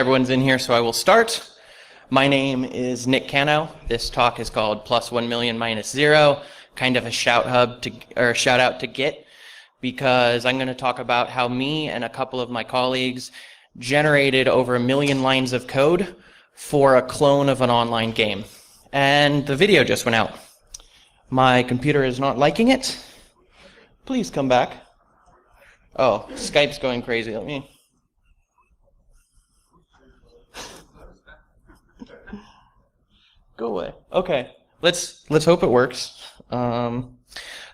Everyone's in here, so I will start. My name is Nick Cano. This talk is called Plus 1 Million Minus Zero, kind of a shout out to Git, because I'm going to talk about how me and a couple of my colleagues generated over 1 million lines of code for a clone of an online game. And the video just went out. My computer is not liking it. Please come back. Oh, Skype's going crazy. Let me... Go away. Okay, let's hope it works.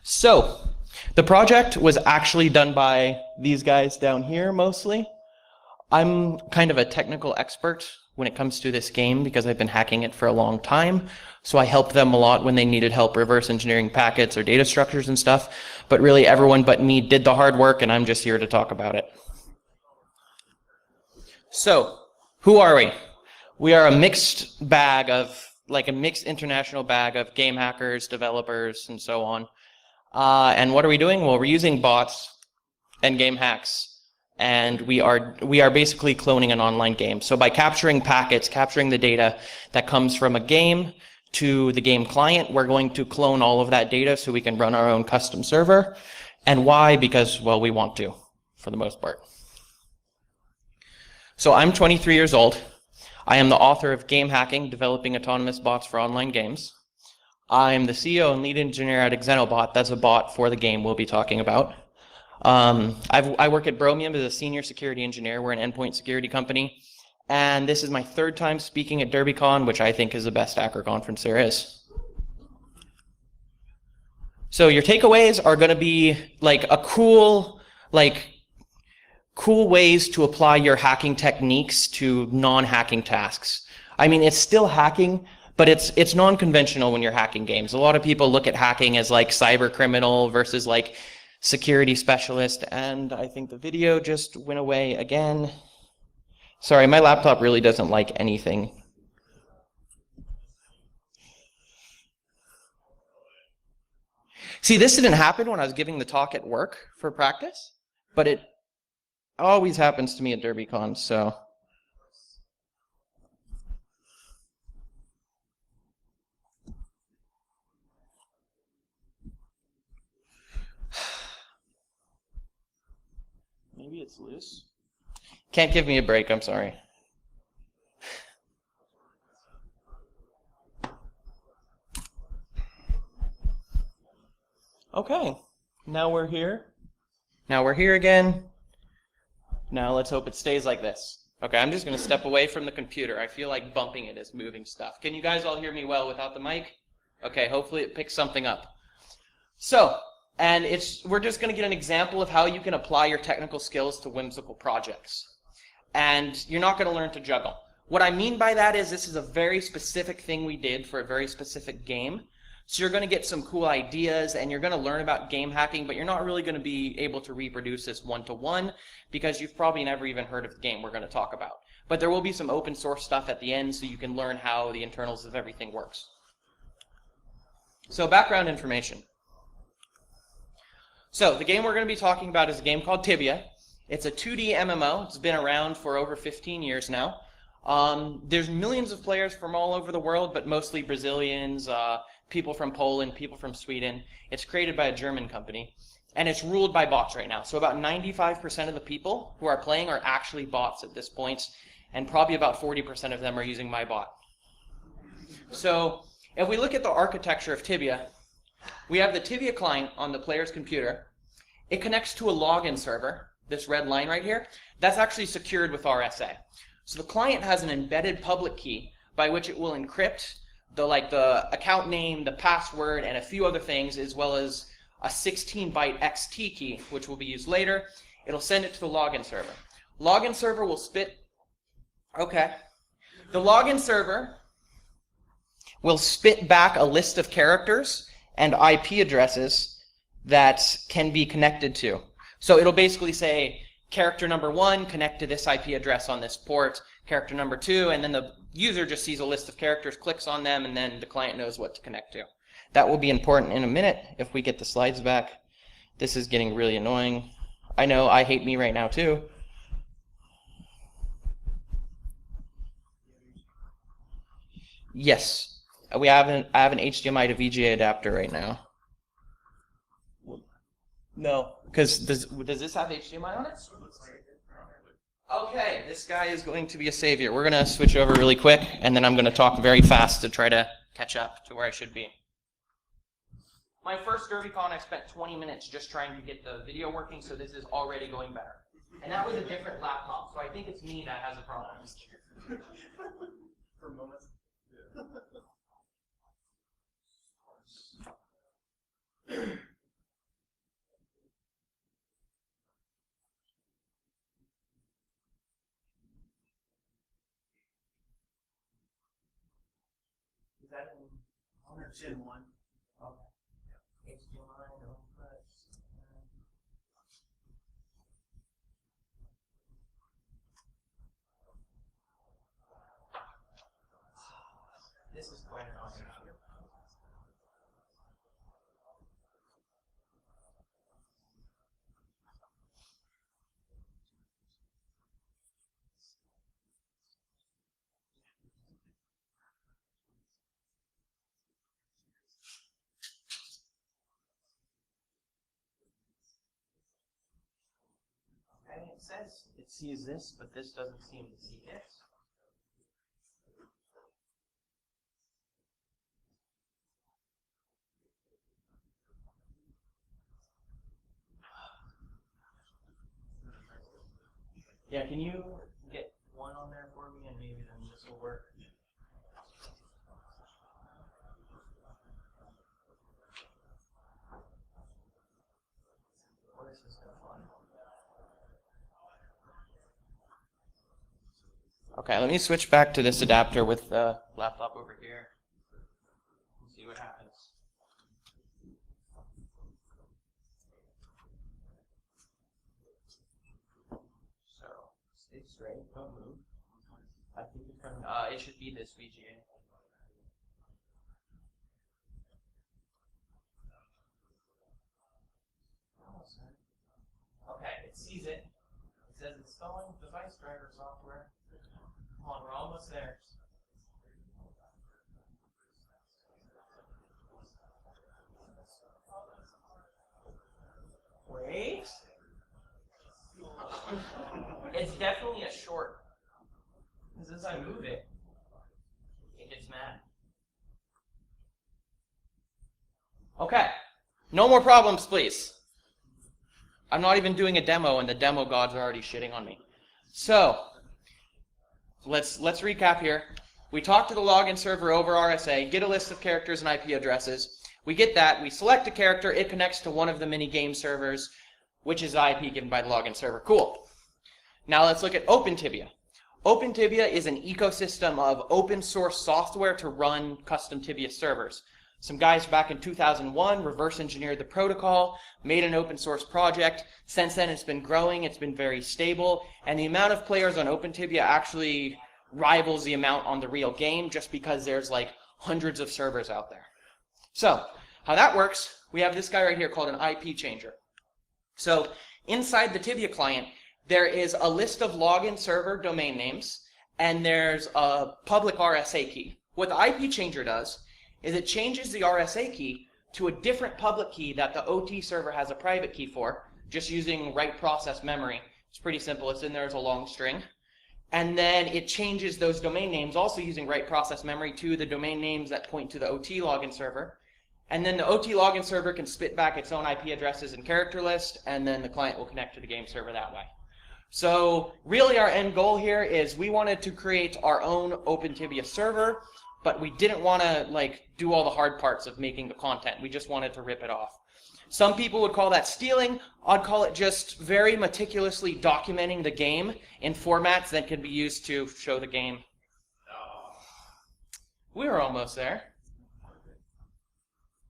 So, the project was actually done by these guys down here mostly. I'm kind of a technical expert when it comes to this game because I've been hacking it for a long time. So I helped them a lot when they needed help reverse engineering packets or data structures and stuff. But really everyone but me did the hard work, and I'm just here to talk about it. So, who are we? We are a mixed bag of, like a mixed international bag of game hackers, developers, and so on. And what are we doing? Well, we're using bots and game hacks. And we are basically cloning an online game. So by capturing packets, capturing the data that comes from a game to the game client, we're going to clone all of that data so we can run our own custom server. And why? Because, well, we want to, for the most part. So I'm 23 years old. I am the author of Game Hacking, Developing Autonomous Bots for Online Games. I'm the CEO and lead engineer at Xenobot. That's a bot for the game we'll be talking about. I work at Bromium as a senior security engineer. We're an endpoint security company. And this is my third time speaking at DerbyCon, which I think is the best hacker conference there is. So your takeaways are going to be like a cool ways to apply your hacking techniques to non-hacking tasks. I mean, it's still hacking, but it's non-conventional when you're hacking games. A lot of people look at hacking as like cyber criminal versus like security specialist, and I think the video just went away again. Sorry, my laptop really doesn't like anything. See, this didn't happen when I was giving the talk at work for practice, but it always happens to me at DerbyCon, so. Maybe it's loose. Can't give me a break, I'm sorry. Okay, now we're here. Now we're here again. Now let's hope it stays like this. Okay, I'm just going to step away from the computer. I feel like bumping it is moving stuff. Can you guys all hear me well without the mic? Okay, hopefully it picks something up. So, and we're just going to get an example of how you can apply your technical skills to whimsical projects. And you're not going to learn to juggle. What I mean by that is this is a very specific thing we did for a very specific game. So you're going to get some cool ideas and you're going to learn about game hacking, but you're not really going to be able to reproduce this one-to-one because you've probably never even heard of the game we're going to talk about. But there will be some open source stuff at the end so you can learn how the internals of everything works. So background information. So the game we're going to be talking about is a game called Tibia. It's a 2D MMO. It's been around for over 15 years now. There's millions of players from all over the world, but mostly Brazilians, people from Poland, people from Sweden. It's created by a German company, and it's ruled by bots right now. So about 95% of the people who are playing are actually bots at this point, and probably about 40% of them are using my bot. So if we look at the architecture of Tibia, we have the Tibia client on the player's computer. It connects to a login server, this red line right here. That's actually secured with RSA. So the client has an embedded public key by which it will encrypt the account name, the password, and a few other things, as well as a 16-byte XT key, which will be used later. It'll send it to the login server. Login server will spit... Okay. The login server will spit back a list of characters and IP addresses that can be connected to. So it'll basically say, character number 1, connect to this IP address on this port, character number 2, and then the user just sees a list of characters, clicks on them, and then the client knows what to connect to. That will be important in a minute if we get the slides back. This is getting really annoying. I know, I hate me right now too. Yes. I have an HDMI to VGA adapter right now. No. Because does this have HDMI on it? Okay, this guy is going to be a savior. We're going to switch over really quick, and then I'm going to talk very fast to try to catch up to where I should be. My first DerbyCon, I spent 20 minutes just trying to get the video working, so this is already going better. And that was a different laptop, so I think it's me that has a problem. For moments. Yeah. Is that in 1 or 2? In 1. Okay. HDMI, no press. This is quite an awesome video. Okay, it says it sees this, but this doesn't seem to see it. Yeah, can you get 1 on there for me, and maybe then this will work? What is this fun? Okay, let me switch back to this adapter with the laptop over here. And see what happens. So, stay straight, don't move. I think it's coming. It should be this VGA. Okay, it sees it. It says installing device driver software. Come on, we're almost there. Wait. It's definitely a short. Because as I move it, it gets mad. Okay. No more problems, please. I'm not even doing a demo, and the demo gods are already shitting on me. So, let's recap here. We talk to the login server over RSA, get a list of characters and IP addresses. We get that, we select a character, it connects to one of the mini game servers, which is the IP given by the login server. Cool. Now let's look at OpenTibia. OpenTibia is an ecosystem of open source software to run custom Tibia servers. Some guys back in 2001 reverse engineered the protocol, made an open source project. Since then it's been growing, it's been very stable, and the amount of players on OpenTibia actually rivals the amount on the real game just because there's like hundreds of servers out there. So, how that works, we have this guy right here called an IP changer. So, inside the Tibia client, there is a list of login server domain names, and there's a public RSA key. What the IP changer does is it changes the RSA key to a different public key that the OT server has a private key for, just using write process memory. It's pretty simple. It's in there as a long string. And then it changes those domain names, also using write process memory, to the domain names that point to the OT login server. And then the OT login server can spit back its own IP addresses and character list, and then the client will connect to the game server that way. So really our end goal here is we wanted to create our own OpenTibia server, but we didn't want to like do all the hard parts of making the content. We just wanted to rip it off. Some people would call that stealing. I'd call it just very meticulously documenting the game in formats that can be used to show the game. We were almost there.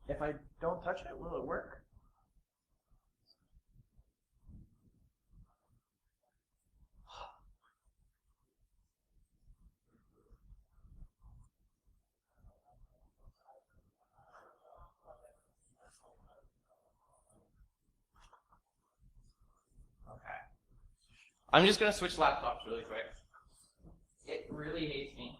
If I don't touch it, will it work? I'm just going to switch laptops really quick. It really hates me.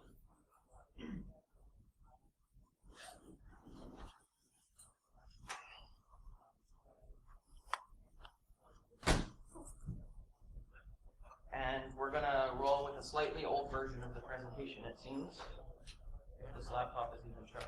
slightly old version of the presentation, it seems. If this laptop is even charged.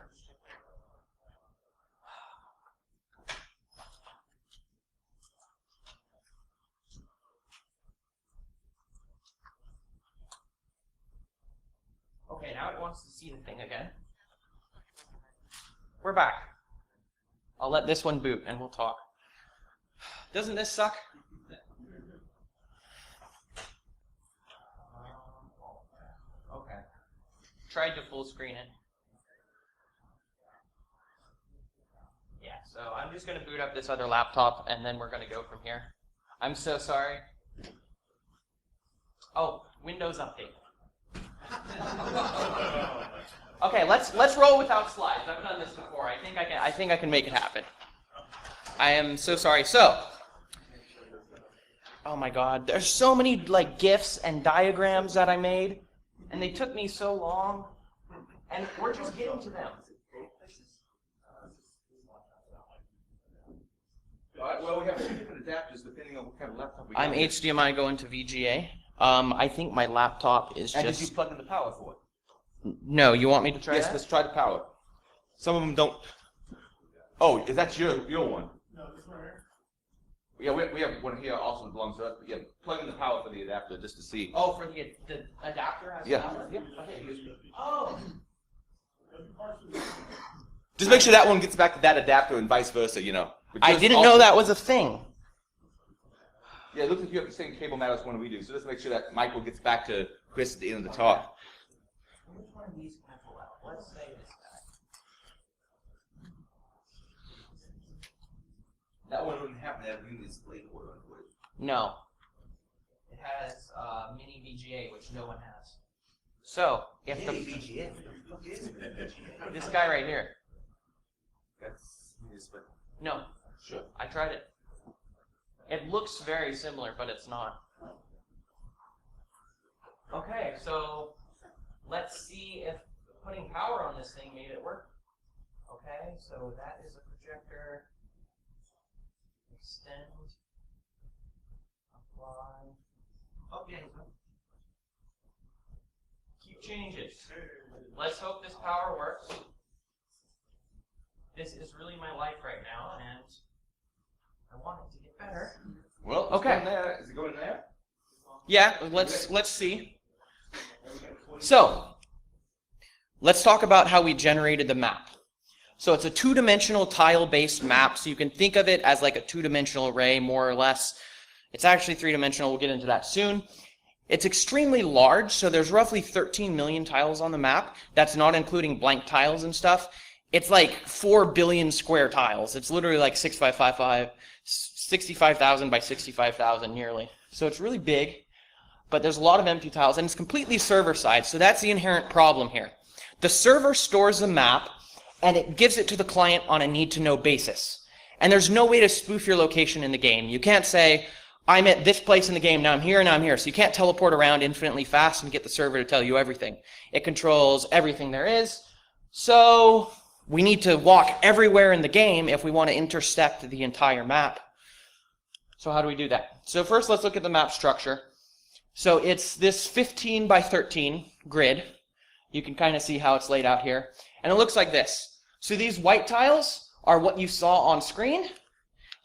Okay, now it wants to see the thing again. We're back. I'll let this one boot and we'll talk. Doesn't this suck? Okay. Tried to full screen it. Yeah, so I'm just going to boot up this other laptop and then we're going to go from here. I'm so sorry. Oh, Windows update. Okay, let's roll without slides. I've done this before. I think I can make it happen. I am so sorry. So, oh my God, there's so many like GIFs and diagrams that I made, and they took me so long, and we're just getting to them. Well, we have two different adapters depending on what kind of laptop we have. I'm HDMI going to VGA. I think my laptop is And just... did you plug in the power for it? No, you want me to try Yes, that? let's try the power. Some of them don't. Oh, is that your one? No, this one here. Yeah, we have one here also that belongs to us. But yeah, plug in the power for the adapter just to see. Oh, for the adapter has Yeah. power? Yeah. Okay. Oh. Just make sure that one gets back to that adapter and vice versa, you know. But I just didn't also- know that was a thing. Yeah, it looks like you have the same cable matters one we do. So just make sure that Michael gets back to Chris at the end of the talk. Which one of these can I pull out? Let's say this guy. That one wouldn't happen to have a display port on it. No. It has mini VGA, which no one has. So, if the VGA. this guy right here. That's display. No, Sure. I tried it. It looks very similar, but it's not. Okay, so let's see if putting power on this thing made it work. Okay, so that is a projector. Extend. Apply. Oh, yeah. Keep changes. Let's hope this power works. This is really my life right now, and I want it to get better. Well, it's Okay. going there. Is it going there? Yeah, let's see. So, let's talk about how we generated the map. So it's a two-dimensional tile-based map, so you can think of it as like a two-dimensional array, more or less. It's actually three-dimensional, we'll get into that soon. It's extremely large, so there's roughly 13 million tiles on the map. That's not including blank tiles and stuff. It's like 4 billion square tiles. It's literally like 65,000 by 65,000 nearly. So it's really big, but there's a lot of empty tiles, and it's completely server-side, so that's the inherent problem here. The server stores the map, and it gives it to the client on a need-to-know basis. And there's no way to spoof your location in the game. You can't say, I'm at this place in the game, now I'm here, now I'm here. So you can't teleport around infinitely fast and get the server to tell you everything. It controls everything there is. So we need to walk everywhere in the game if we want to intersect the entire map. So how do we do that? So first let's look at the map structure. So it's this 15 by 13 grid. You can kind of see how it's laid out here. And it looks like this. So these white tiles are what you saw on screen.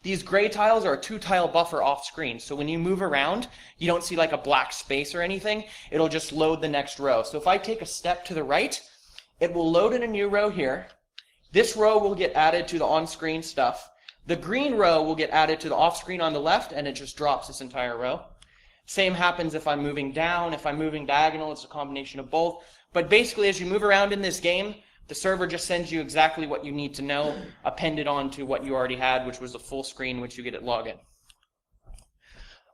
These gray tiles are a 2-tile buffer off screen. So when you move around, you don't see like a black space or anything. It'll just load the next row. So if I take a step to the right, it will load in a new row here. This row will get added to the on-screen stuff. The green row will get added to the off-screen on the left, and it just drops this entire row. Same happens if I'm moving down. If I'm moving diagonal, it's a combination of both. But basically, as you move around in this game, the server just sends you exactly what you need to know, appended onto what you already had, which was a full screen, which you get at login.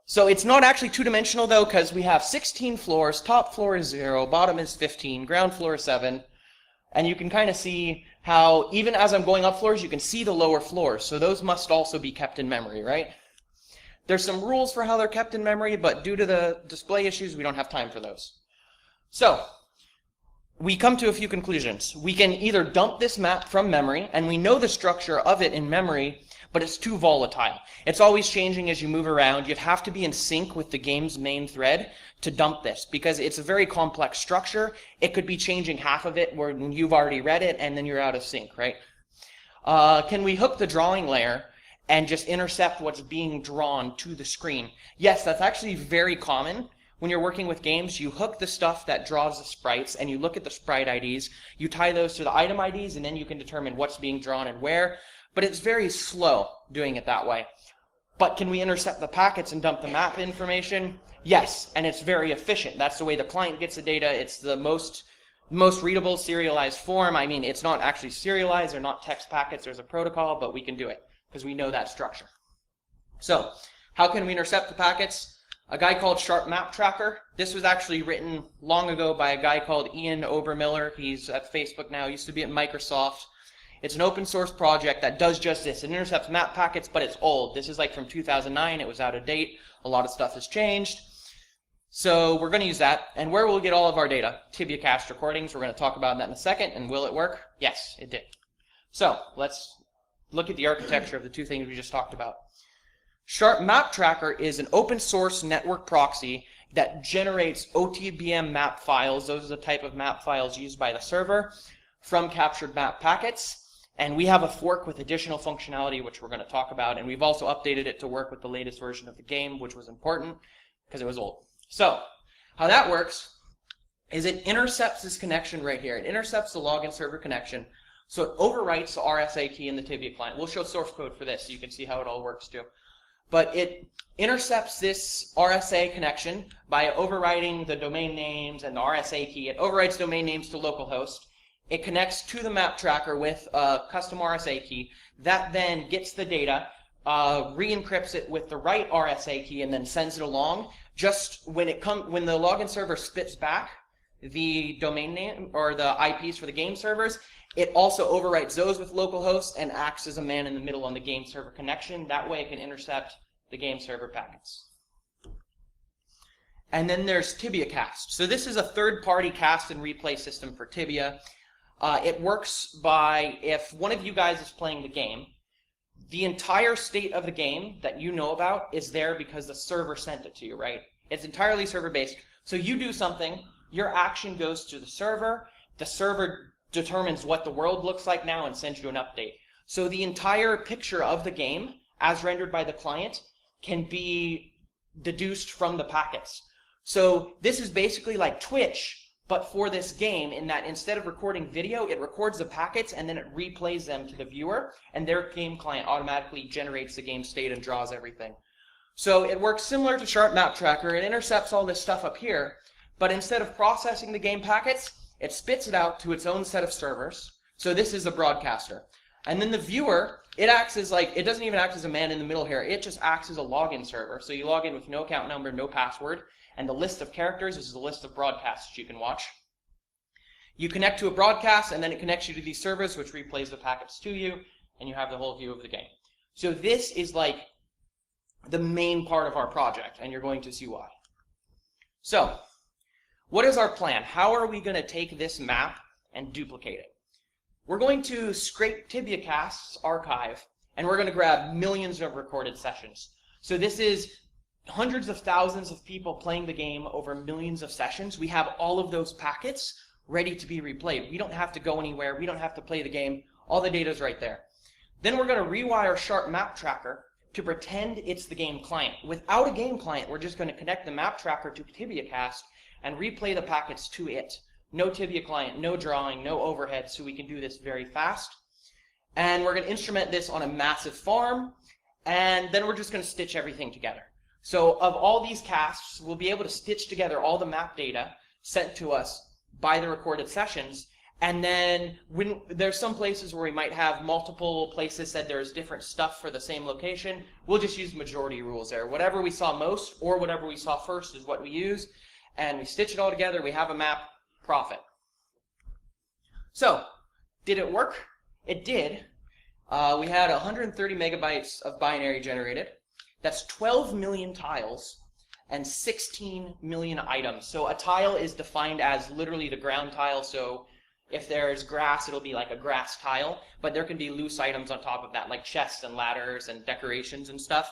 So it's not actually two-dimensional, though, because we have 16 floors. Top floor is 0, bottom is 15, ground floor is 7. And you can kind of see how, even as I'm going up floors, you can see the lower floors. So those must also be kept in memory, right? There's some rules for how they're kept in memory, but due to the display issues, we don't have time for those. So we come to a few conclusions. We can either dump this map from memory, and we know the structure of it in memory, but it's too volatile. It's always changing as you move around. You'd have to be in sync with the game's main thread to dump this, because it's a very complex structure. It could be changing half of it when you've already read it, and then you're out of sync, right? Can we hook the drawing layer and just intercept what's being drawn to the screen? Yes, that's actually very common. When you're working with games, you hook the stuff that draws the sprites, and you look at the sprite IDs, you tie those to the item IDs, and then you can determine what's being drawn and where, but it's very slow doing it that way. But can we intercept the packets and dump the map information? Yes, and it's very efficient. That's the way the client gets the data. It's the most readable serialized form. I mean, it's not actually serialized, they're not text packets, there's a protocol, but we can do it because we know that structure. So, how can we intercept the packets? A guy called Sharp Map Tracker. This was actually written long ago by a guy called Ian Obermiller. He's at Facebook now, used to be at Microsoft. It's an open source project that does just this. It intercepts map packets, but it's old. This is like from 2009. It was out of date. A lot of stuff has changed. So we're going to use that. And where will we get all of our data? TibiaCast recordings. We're going to talk about that in a second. And will it work? Yes, it did. So let's look at the architecture of the two things we just talked about. Sharp Map Tracker is an open source network proxy that generates OTBM map files. Those are the type of map files used by the server from captured map packets. And we have a fork with additional functionality, which we're going to talk about. And we've also updated it to work with the latest version of the game, which was important because it was old. So how that works is it intercepts this connection right here. It intercepts the login server connection. So it overwrites the RSA key in the Tibia client. We'll show source code for this so you can see how it all works too. But it intercepts this RSA connection by overwriting the domain names and the RSA key. It overwrites domain names to localhost. It connects to the map tracker with a custom RSA key. That then gets the data, re-encrypts it with the right RSA key, and then sends it along. Just when the login server spits back the domain name or the IPs for the game servers, it also overwrites those with localhost and acts as a man in the middle on the game server connection. That way it can intercept the game server packets. And then there's TibiaCast. So this is a third-party cast and replay system for Tibia. It works by, if one of you guys is playing the game, the entire state of the game that you know about is there because the server sent it to you, right? It's entirely server-based. So you do something, your action goes to the server determines what the world looks like now and sends you an update. So the entire picture of the game, as rendered by the client, can be deduced from the packets. So this is basically like Twitch, but for this game, in that instead of recording video, it records the packets and then it replays them to the viewer, and their game client automatically generates the game state and draws everything. So it works similar to Sharp Map Tracker. It intercepts all this stuff up here, but instead of processing the game packets, it spits it out to its own set of servers. So this is the broadcaster. And then the viewer, it acts as like, it doesn't even act as a man in the middle here. It just acts as a login server. So you log in with no account number, no password, and the list of characters is the list of broadcasts you can watch. You connect to a broadcast, and then it connects you to these servers, which replays the packets to you, and you have the whole view of the game. So this is like the main part of our project, and you're going to see why. So, what is our plan? How are we going to take this map and duplicate it? We're going to scrape TibiaCast's archive, and we're going to grab millions of recorded sessions. So this is hundreds of thousands of people playing the game over millions of sessions. We have all of those packets ready to be replayed. We don't have to go anywhere. We don't have to play the game. All the data is right there. Then we're going to rewire Sharp Map Tracker to pretend it's the game client. Without a game client, we're just going to connect the map tracker to TibiaCast and replay the packets to it. No Tibia client, no drawing, no overhead, so we can do this very fast. And we're going to instrument this on a massive farm, and then we're just going to stitch everything together. So of all these casts, we'll be able to stitch together all the map data sent to us by the recorded sessions. And then when there's some places where we might have multiple places that there's different stuff for the same location, we'll just use majority rules there. Whatever we saw most or whatever we saw first is what we use. And we stitch it all together, we have a map, profit. So, did it work? It did. We had 130 megabytes of binary generated. That's 12 million tiles. and 16 million items. So a tile is defined as literally the ground tile. So if there's grass, it'll be like a grass tile, but there can be loose items on top of that, like chests and ladders and decorations and stuff.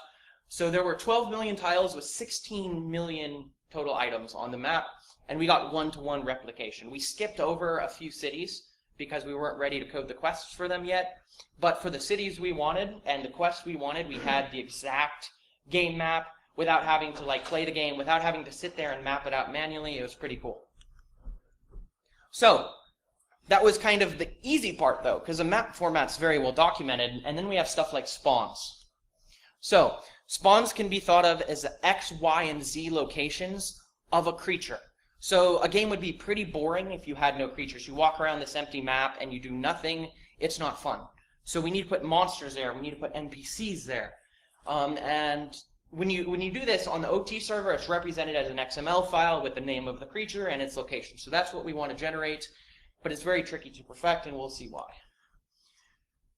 So there were 12 million tiles with 16 million total items on the map, and we got one-to-one replication. We skipped over a few cities because we weren't ready to code the quests for them yet, but for the cities we wanted and the quests we wanted, we had the exact game map without having to like play the game, without having to sit there and map it out manually. It was pretty cool. So that was kind of the easy part though, because the map format's very well documented, and then we have stuff like spawns. So spawns can be thought of as the X, Y, and Z locations of a creature. So a game would be pretty boring if you had no creatures. You walk around this empty map and you do nothing. It's not fun. So we need to put monsters there. We need to put NPCs there. And when you do this on the OT server, it's represented as an XML file with the name of the creature and its location. So that's what we want to generate, but it's very tricky to perfect, and we'll see why.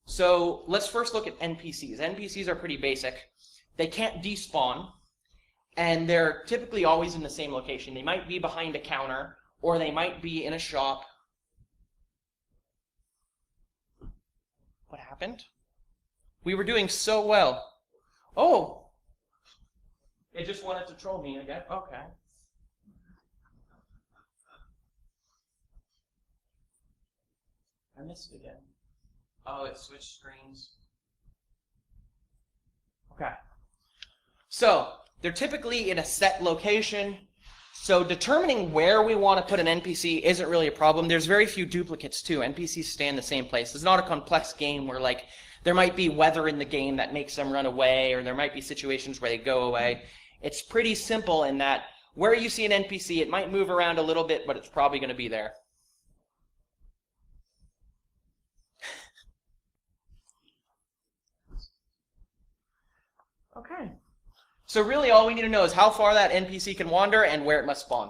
So let's first look at NPCs. NPCs are pretty basic. They can't despawn, and they're typically always in the same location. They might be behind a counter, or they might be in a shop. What happened? We were doing so well. Oh! It just wanted to troll me again. Okay. I missed it again. Oh, it switched screens. Okay. So, they're typically in a set location. So determining where we want to put an NPC isn't really a problem. There's very few duplicates too. NPCs stay in the same place. It's not a complex game where like there might be weather in the game that makes them run away, or there might be situations where they go away. It's pretty simple in that where you see an NPC, it might move around a little bit, but it's probably going to be there. Okay. So really all we need to know is how far that NPC can wander and where it must spawn.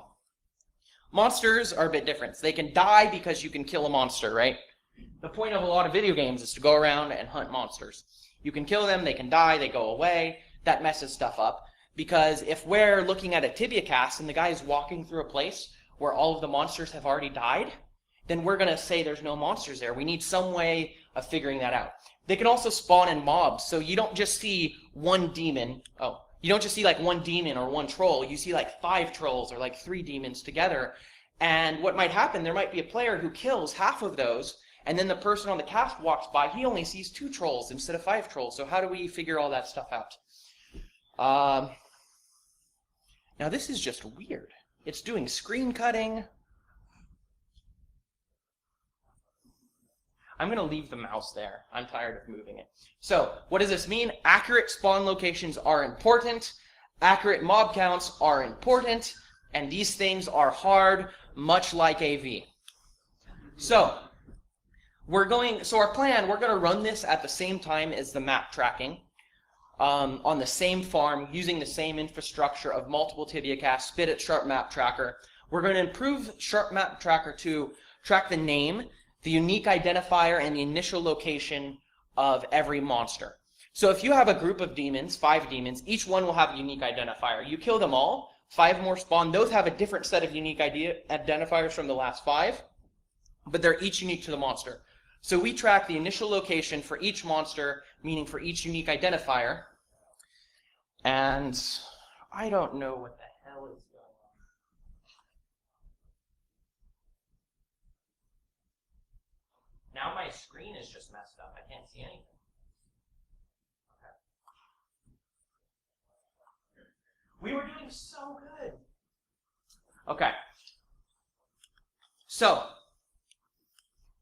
Monsters are a bit different. They can die because you can kill a monster, right? The point of a lot of video games is to go around and hunt monsters. You can kill them, they can die, they go away. That messes stuff up. Because if we're looking at a tibia cast and the guy is walking through a place where all of the monsters have already died, then we're going to say there's no monsters there. We need some way of figuring that out. They can also spawn in mobs, so you don't just see one demon. Oh, you don't just see like one demon or one troll. You see like 5 trolls or like 3 demons together. And what might happen, there might be a player who kills half of those, and then the person on the cast walks by, he only sees 2 trolls instead of 5 trolls. So how do we figure all that stuff out? Now this is just weird. It's doing screen cutting. I'm going to leave the mouse there. I'm tired of moving it. So, what does this mean? Accurate spawn locations are important. Accurate mob counts are important. And these things are hard, much like AV. So, our plan, we're going to run this at the same time as the map tracking. On the same farm, using the same infrastructure of multiple tibia casts, spit at Sharp Map Tracker. We're going to improve Sharp Map Tracker to track the name, the unique identifier, and the initial location of every monster. So if you have a group of demons, 5 demons, each one will have a unique identifier. You kill them all, 5 more spawn. Those have a different set of unique identifiers from the last 5, but they're each unique to the monster. So we track the initial location for each monster, meaning for each unique identifier. And I don't know what the hell is going on. Now my screen is just messed up. I can't see anything. Okay. We were doing so good. Okay. So,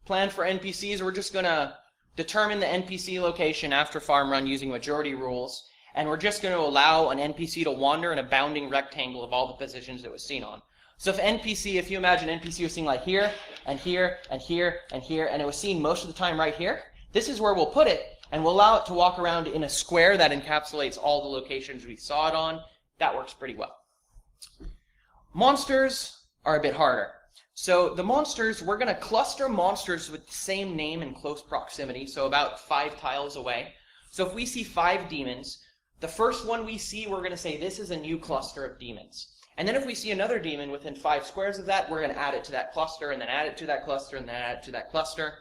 plan for NPCs, we're just going to determine the NPC location after farm run using majority rules, and we're just going to allow an NPC to wander in a bounding rectangle of all the positions it was seen on. So if you imagine NPC was seen like here, and here, and here, and here, and it was seen most of the time right here, this is where we'll put it, and we'll allow it to walk around in a square that encapsulates all the locations we saw it on. That works pretty well. Monsters are a bit harder. So the monsters, we're going to cluster monsters with the same name in close proximity, so about 5 tiles away. So if we see 5 demons, the first one we see, we're going to say this is a new cluster of demons. And then if we see another demon within 5 squares of that, we're going to add it to that cluster, and then add it to that cluster, and then add it to that cluster.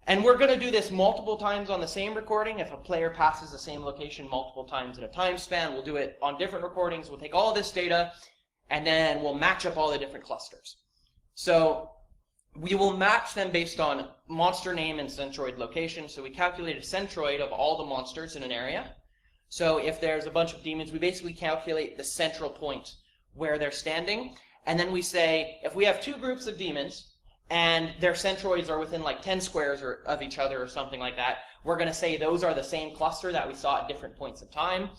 And we're going to do this multiple times on the same recording. If a player passes the same location multiple times in a time span, we'll do it on different recordings. We'll take all this data, and then we'll match up all the different clusters. So we will match them based on monster name and centroid location. So we calculate a centroid of all the monsters in an area. So if there's a bunch of demons, we basically calculate the central point where they're standing. And then we say, if we have 2 groups of demons, and their centroids are within like 10 squares of each other or something like that, we're going to say those are the same cluster that we saw at different points of time.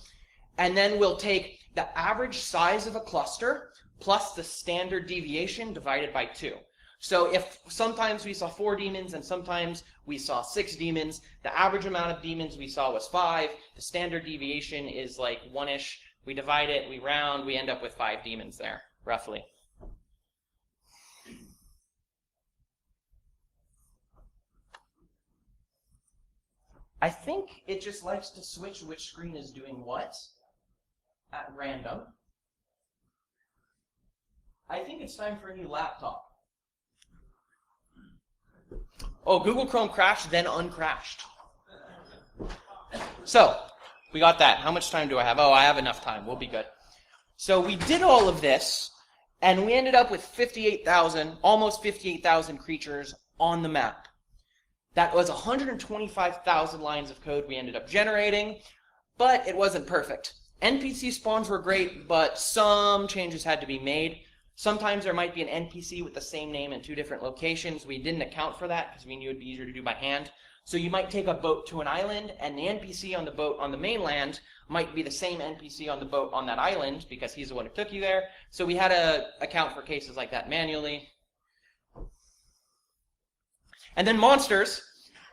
And then we'll take the average size of a cluster plus the standard deviation divided by 2. So if sometimes we saw 4 demons and sometimes we saw 6 demons, the average amount of demons we saw was 5. The standard deviation is like 1-ish. We divide it, we round, we end up with 5 demons there, roughly. I think it just likes to switch which screen is doing what at random. I think it's time for a new laptop. Oh, Google Chrome crashed, then uncrashed. So, we got that. How much time do I have? Oh, I have enough time. We'll be good. So we did all of this, and we ended up with 58,000, almost 58,000 creatures on the map. That was 125,000 lines of code we ended up generating, but it wasn't perfect. NPC spawns were great, but some changes had to be made. Sometimes there might be an NPC with the same name in 2 different locations. We didn't account for that because we knew it would be easier to do by hand. So you might take a boat to an island, and the NPC on the boat on the mainland might be the same NPC on the boat on that island because he's the one who took you there. So we had to account for cases like that manually. And then monsters.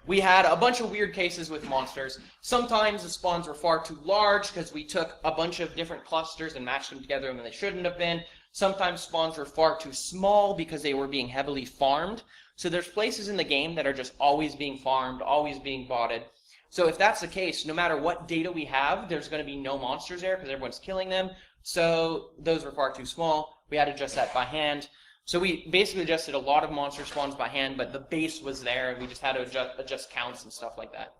We had a bunch of weird cases with monsters. Sometimes the spawns were far too large because we took a bunch of different clusters and matched them together when they shouldn't have been. Sometimes spawns were far too small because they were being heavily farmed. So there's places in the game that are just always being farmed, always being botted. So if that's the case, no matter what data we have, there's going to be no monsters there because everyone's killing them. So those were far too small. We had to adjust that by hand. So we basically adjusted a lot of monster spawns by hand, but the base was there, and we just had to adjust counts and stuff like that.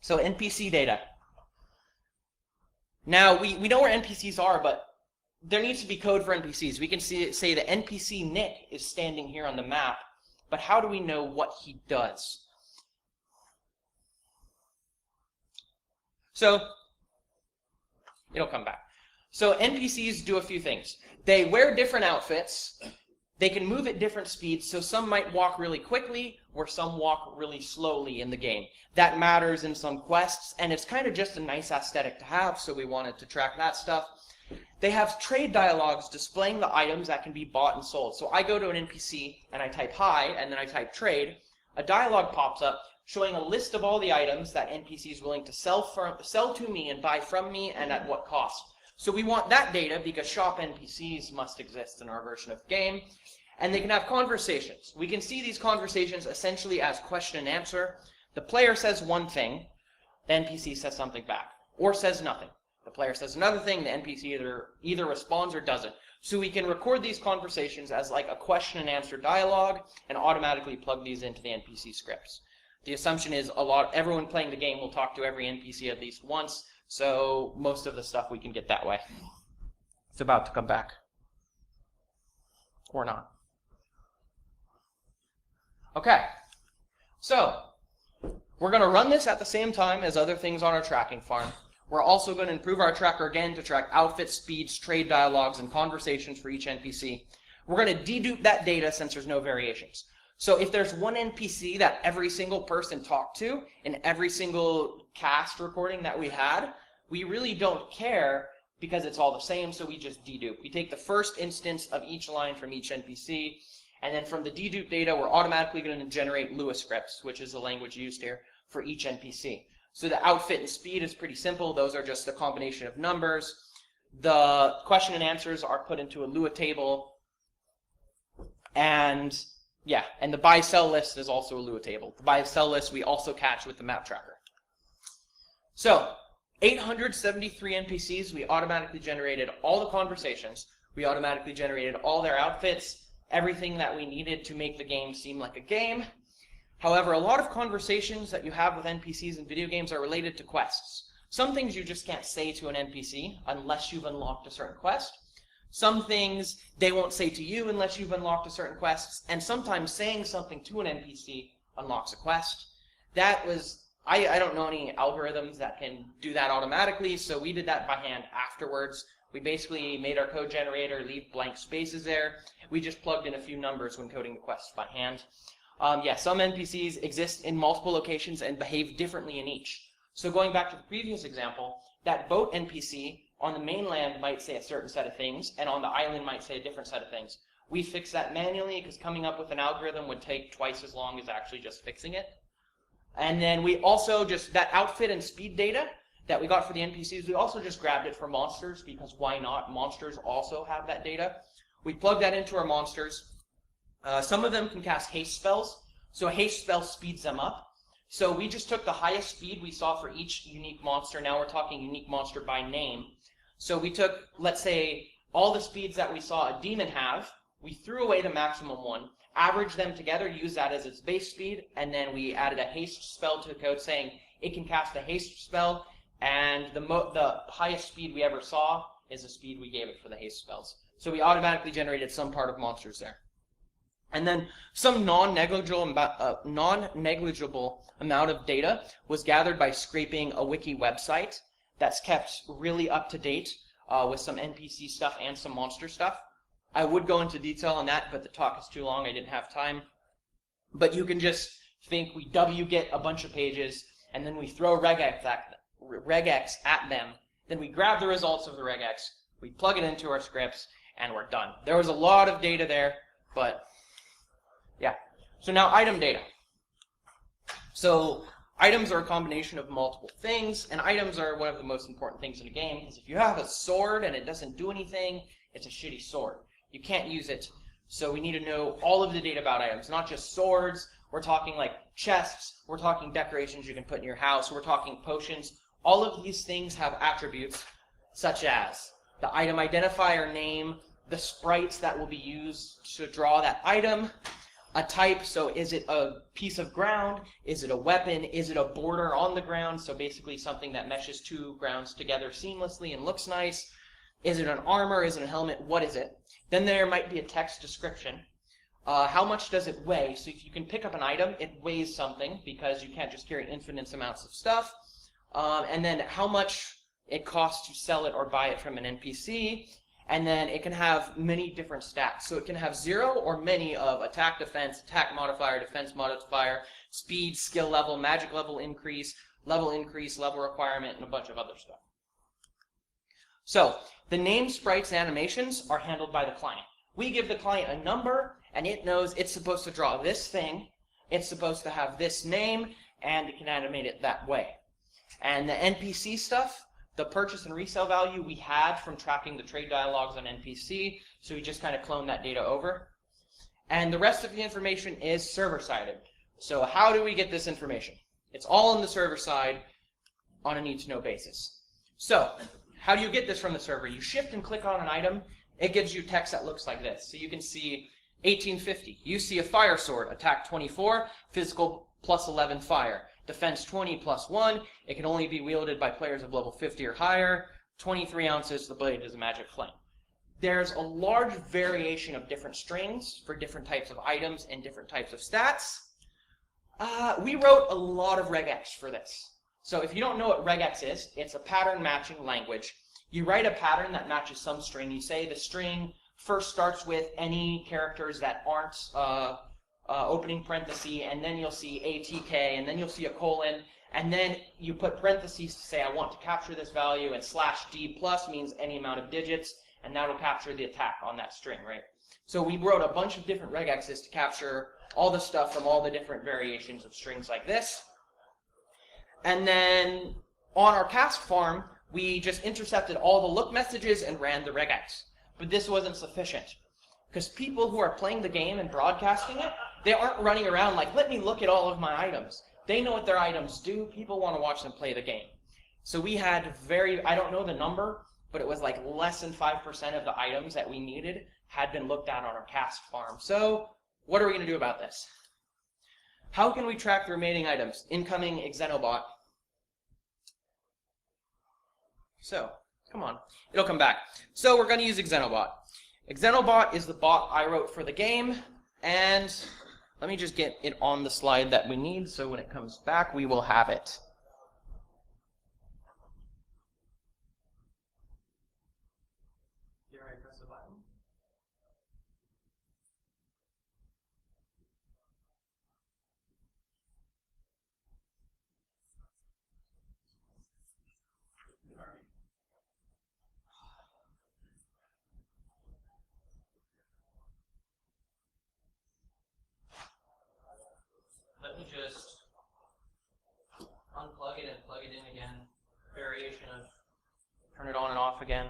So NPC data. Now, we know where NPCs are, but there needs to be code for NPCs. We can say the NPC Nick is standing here on the map, but how do we know what he does? So, it'll come back. So NPCs do a few things. They wear different outfits. They can move at different speeds, so some might walk really quickly, or some walk really slowly in the game. That matters in some quests, and it's kind of just a nice aesthetic to have, so we wanted to track that stuff. They have trade dialogues displaying the items that can be bought and sold. So I go to an NPC, and I type hi, and then I type trade. A dialogue pops up showing a list of all the items that NPC is willing to sell to me and buy from me, and at what cost. So we want that data because shop NPCs must exist in our version of the game. And they can have conversations. We can see these conversations essentially as question and answer. The player says one thing, the NPC says something back, or says nothing. The player says another thing, the NPC either responds or doesn't. So we can record these conversations as like a question and answer dialogue and automatically plug these into the NPC scripts. The assumption is everyone playing the game will talk to every NPC at least once. So most of the stuff we can get that way. It's about to come back. Or not. Okay. So we're going to run this at the same time as other things on our tracking farm. We're also going to improve our tracker again to track outfits, speeds, trade dialogues, and conversations for each NPC. We're going to dedupe that data since there's no variations. So if there's one NPC that every single person talked to in every single cast recording that we had, we really don't care because it's all the same, so we just dedupe. We take the first instance of each line from each NPC, and then from the dedupe data, we're automatically going to generate Lua scripts, which is the language used here, for each NPC. So the outfit and speed is pretty simple. Those are just a combination of numbers. The question and answers are put into a Lua table, and yeah, and the buy-sell list is also a Lua table. The buy-sell list we also catch with the map tracker. So 873 NPCs, we automatically generated all the conversations, we automatically generated all their outfits, everything that we needed to make the game seem like a game. However, a lot of conversations that you have with NPCs in video games are related to quests. Some things you just can't say to an NPC unless you've unlocked a certain quest. Some things they won't say to you unless you've unlocked a certain quest, and sometimes saying something to an NPC unlocks a quest. That was, I don't know any algorithms that can do that automatically, so we did that by hand afterwards. We basically made our code generator leave blank spaces there. We just plugged in a few numbers when coding the quests by hand. Yeah, some NPCs exist in multiple locations and behave differently in each. So going back to the previous example, that boat NPC on the mainland might say a certain set of things, and on the island might say a different set of things. We fixed that manually because coming up with an algorithm would take twice as long as actually just fixing it. And then we also just, that outfit and speed data that we got for the NPCs, we also just grabbed it for monsters because why not? Monsters also have that data. We plugged that into our monsters. Some of them can cast haste spells, so a haste spell speeds them up. So we just took the highest speed we saw for each unique monster. Now we're talking unique monster by name. So we took, let's say, all the speeds that we saw a demon have, we threw away the maximum one, averaged them together, used that as its base speed, and then we added a haste spell to the code saying it can cast a haste spell, and the highest speed we ever saw is the speed we gave it for the haste spells. So we automatically generated some part of monsters there. And then some non-negligible amount of data was gathered by scraping a wiki website that's kept really up to date with some NPC stuff and some monster stuff. I would go into detail on that, but the talk is too long. I didn't have time. But you can just think we wget a bunch of pages, and then we throw regex at them. Then we grab the results of the regex, we plug it into our scripts, and we're done. There was a lot of data there, but yeah. So now item data. So items are a combination of multiple things, and items are one of the most important things in a game, because if you have a sword and it doesn't do anything, it's a shitty sword. You can't use it, so we need to know all of the data about items, not just swords. We're talking like chests, we're talking decorations you can put in your house, we're talking potions. All of these things have attributes such as the item identifier name, the sprites that will be used to draw that item, a type, so is it a piece of ground, is it a weapon, is it a border on the ground, so basically something that meshes two grounds together seamlessly and looks nice, is it an armor, is it a helmet, what is it? Then there might be a text description. How much does it weigh? So if you can pick up an item, it weighs something because you can't just carry infinite amounts of stuff. And then how much it costs to sell it or buy it from an NPC. And then it can have many different stats. So it can have 0 or many of attack, defense modifier, defense modifier, speed, skill level, magic level increase, level requirement, and a bunch of other stuff. So the name, sprites, and animations are handled by the client. We give the client a number, and it knows it's supposed to draw this thing, it's supposed to have this name, and it can animate it that way. And the NPC stuff, the purchase and resale value we had from tracking the trade dialogues on NPC, so we just kind of cloned that data over. And the rest of the information is server-sided. So how do we get this information? It's all on the server side on a need-to-know basis. So how do you get this from the server? You shift and click on an item, it gives you text that looks like this. So you can see 1850. You see a fire sword, attack 24, physical plus 11 fire. Defense 20 plus 1. It can only be wielded by players of level 50 or higher. 23 ounces, the blade is a magic flame. There's a large variation of different strings for different types of items and different types of stats. We wrote a lot of regex for this. So if you don't know what regex is, it's a pattern matching language. You write a pattern that matches some string. You say the string first starts with any characters that aren't opening parenthesis, and then you'll see ATK, and then you'll see a colon, and then you put parentheses to say I want to capture this value, and /D plus means any amount of digits, and that'll capture the attack on that string, right? So we wrote a bunch of different regexes to capture all the stuff from all the different variations of strings like this. And then on our task farm, we just intercepted all the look messages and ran the regex. But this wasn't sufficient, because people who are playing the game and broadcasting it, they aren't running around like, let me look at all of my items. They know what their items do. People want to watch them play the game. So we had I don't know the number, but it was like less than 5% of the items that we needed had been looked at on our cast farm. So what are we going to do about this? How can we track the remaining items? Incoming Xenobot. So, come on. It'll come back. So we're going to use Xenobot. Xenobot is the bot I wrote for the game, and let me just get it on the slide that we need, so when it comes back, we will have it. Here I press the button. Let me just unplug it and plug it in again. Variation of turn it on and off again.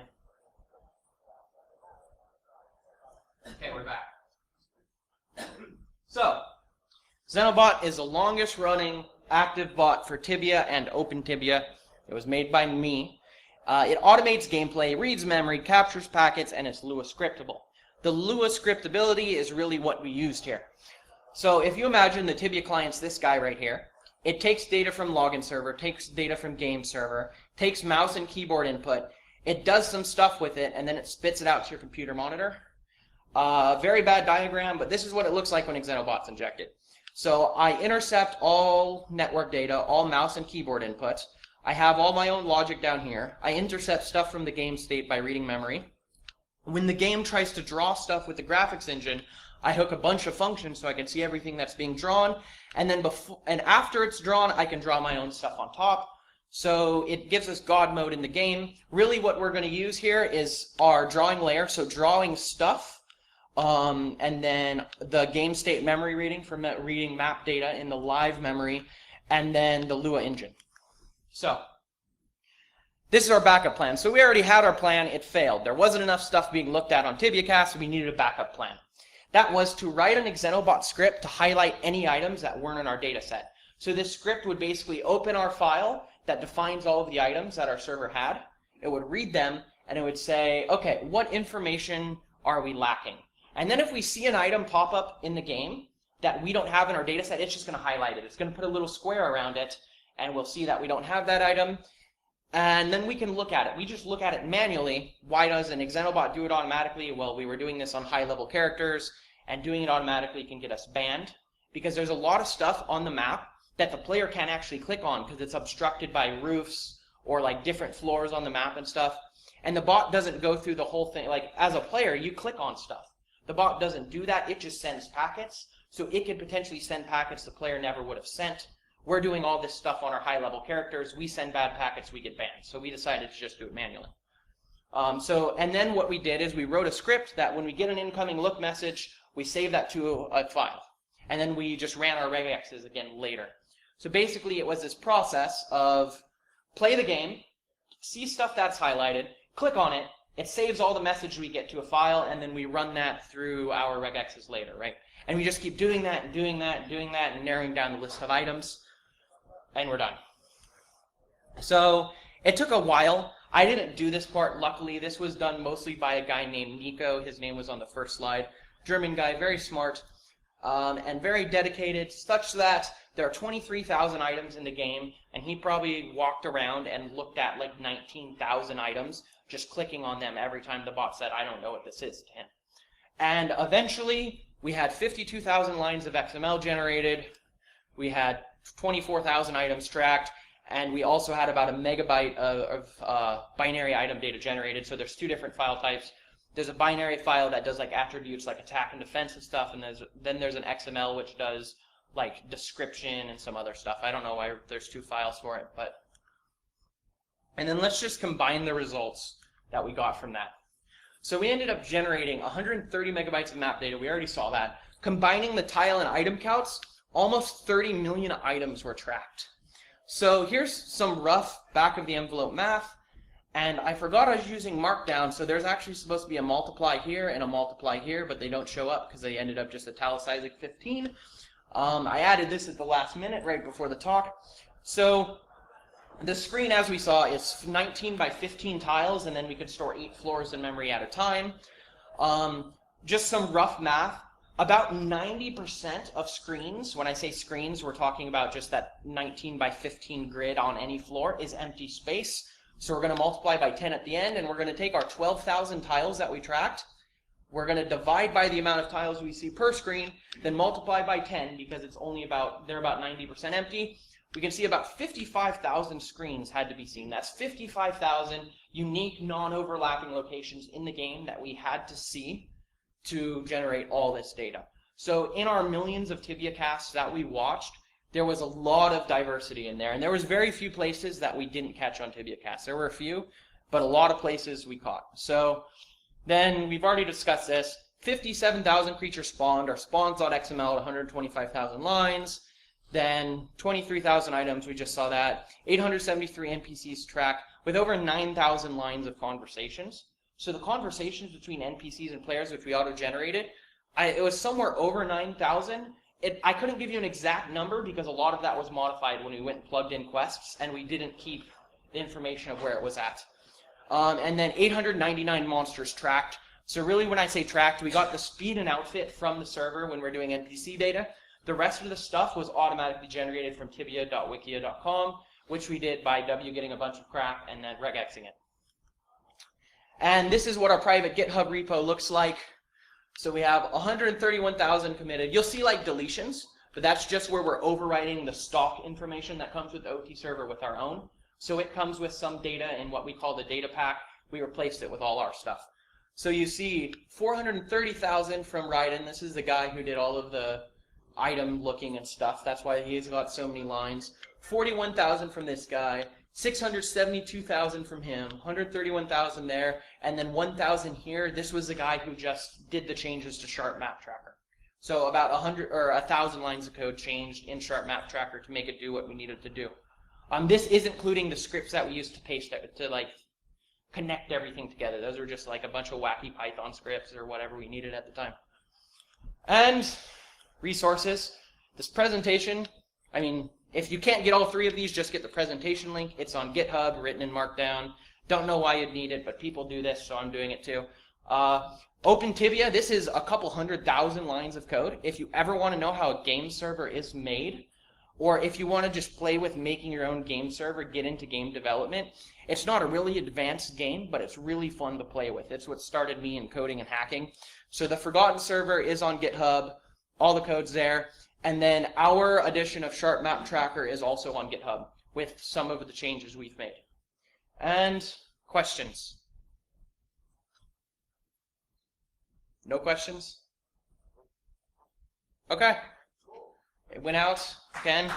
Okay, we're back. So, Xenobot is the longest running active bot for Tibia and OpenTibia. It was made by me. It automates gameplay, reads memory, captures packets, and it's Lua scriptable. The Lua scriptability is really what we used here. So if you imagine the Tibia client's this guy right here, it takes data from login server, takes data from game server, takes mouse and keyboard input, it does some stuff with it, and then it spits it out to your computer monitor. Very bad diagram, but this is what it looks like when Xenobot's injected. So I intercept all network data, all mouse and keyboard inputs. I have all my own logic down here. I intercept stuff from the game state by reading memory. When the game tries to draw stuff with the graphics engine, I hook a bunch of functions so I can see everything that's being drawn, and then after it's drawn, I can draw my own stuff on top. So it gives us God mode in the game. Really what we're going to use here is our drawing layer, so drawing stuff, and then the game state memory reading for reading map data in the live memory, and then the Lua engine. So this is our backup plan. So we already had our plan, it failed. There wasn't enough stuff being looked at on TibiaCast, so we needed a backup plan. That was to write an Xenobot script to highlight any items that weren't in our data set. So this script would basically open our file that defines all of the items that our server had. It would read them, and it would say, okay, what information are we lacking? And then if we see an item pop up in the game that we don't have in our data set, it's just going to highlight it. It's going to put a little square around it, and we'll see that we don't have that item. And then we can look at it. We just look at it manually. Why doesn't Xenobot do it automatically? Well, we were doing this on high-level characters, and doing it automatically can get us banned, because there's a lot of stuff on the map that the player can't actually click on because it's obstructed by roofs or like different floors on the map and stuff. And the bot doesn't go through the whole thing. Like, as a player, you click on stuff. The bot doesn't do that. It just sends packets. So it could potentially send packets the player never would have sent. We're doing all this stuff on our high-level characters. We send bad packets, we get banned. So we decided to just do it manually. And then what we did is we wrote a script that when we get an incoming look message, we save that to a file. And then we just ran our regexes again later. So basically it was this process of play the game, see stuff that's highlighted, click on it, it saves all the message we get to a file, and then we run that through our regexes later, right? And we just keep doing that and doing that and doing that and narrowing down the list of items, and we're done. So it took a while. I didn't do this part, luckily. This was done mostly by a guy named Nico. His name was on the first slide. German guy, very smart, and very dedicated, such that there are 23,000 items in the game, and he probably walked around and looked at like 19,000 items, just clicking on them every time the bot said, I don't know what this is, to him. And eventually, we had 52,000 lines of XML generated, we had 24,000 items tracked, and we also had about a megabyte of binary item data generated. So there's two different file types. There's a binary file that does like attributes like attack and defense and stuff, and then there's an XML which does like description and some other stuff. I don't know why there's two files for it, but... And then let's just combine the results that we got from that. So we ended up generating 130 megabytes of map data. We already saw that. Combining the tile and item counts, almost 30 million items were tracked. So here's some rough back-of-the-envelope math. And I forgot I was using Markdown, so there's actually supposed to be a multiply here and a multiply here, but they don't show up because they ended up just italicizing 15. I added this at the last minute, right before the talk. So The screen, as we saw, is 19 by 15 tiles, and then we could store 8 floors in memory at a time. Just some rough math. About 90% of screens, when I say screens, we're talking about just that 19 by 15 grid on any floor, is empty space. So we're going to multiply by 10 at the end, and we're going to take our 12,000 tiles that we tracked. We're going to divide by the amount of tiles we see per screen, then multiply by 10 because it's only they're about 90% empty. We can see about 55,000 screens had to be seen. That's 55,000 unique, non-overlapping locations in the game that we had to see to generate all this data. So in our millions of Tibia casts that we watched, there was a lot of diversity in there, and there was very few places that we didn't catch on Tibia casts. There were a few, but a lot of places we caught. So then we've already discussed this. 57,000 creatures spawned. Our spawns.xml at 125,000 lines. Then 23,000 items, we just saw that. 873 NPCs tracked with over 9,000 lines of conversations. So the conversations between NPCs and players, which we auto-generated, it was somewhere over 9,000. I couldn't give you an exact number because a lot of that was modified when we went and plugged in quests, and we didn't keep the information of where it was at. And then 899 monsters tracked. So really when I say tracked, we got the speed and outfit from the server when we're doing NPC data. The rest of the stuff was automatically generated from tibia.wikia.com, which we did by getting a bunch of crap and then regexing it. And this is what our private GitHub repo looks like. So we have 131,000 committed. You'll see like deletions, but that's just where we're overwriting the stock information that comes with the OT server with our own. So it comes with some data in what we call the data pack. We replaced it with all our stuff. So you see 430,000 from Ryden. This is the guy who did all of the item looking and stuff. That's why he's got so many lines. 41,000 from this guy. 672,000 from him, 131,000 there, and then 1,000 here. This was the guy who just did the changes to Sharp Map Tracker. So about 1,000 lines of code changed in Sharp Map Tracker to make it do what we needed to do. This is including the scripts that we used to paste to like connect everything together. Those were just like a bunch of wacky Python scripts or whatever we needed at the time. And resources. This presentation, I mean, if you can't get all 3 of these, just get the presentation link. It's on GitHub, written in Markdown. Don't know why you'd need it, but people do this, so I'm doing it too. OpenTibia, this is a couple 100,000 lines of code. If you ever want to know how a game server is made, or if you want to just play with making your own game server, get into game development, it's not a really advanced game, but it's really fun to play with. It's what started me in coding and hacking. So the Forgotten server is on GitHub. All the code's there. And then our edition of Sharp Map Tracker is also on GitHub with some of the changes we've made. And questions? No questions? Okay. It went out. Ken?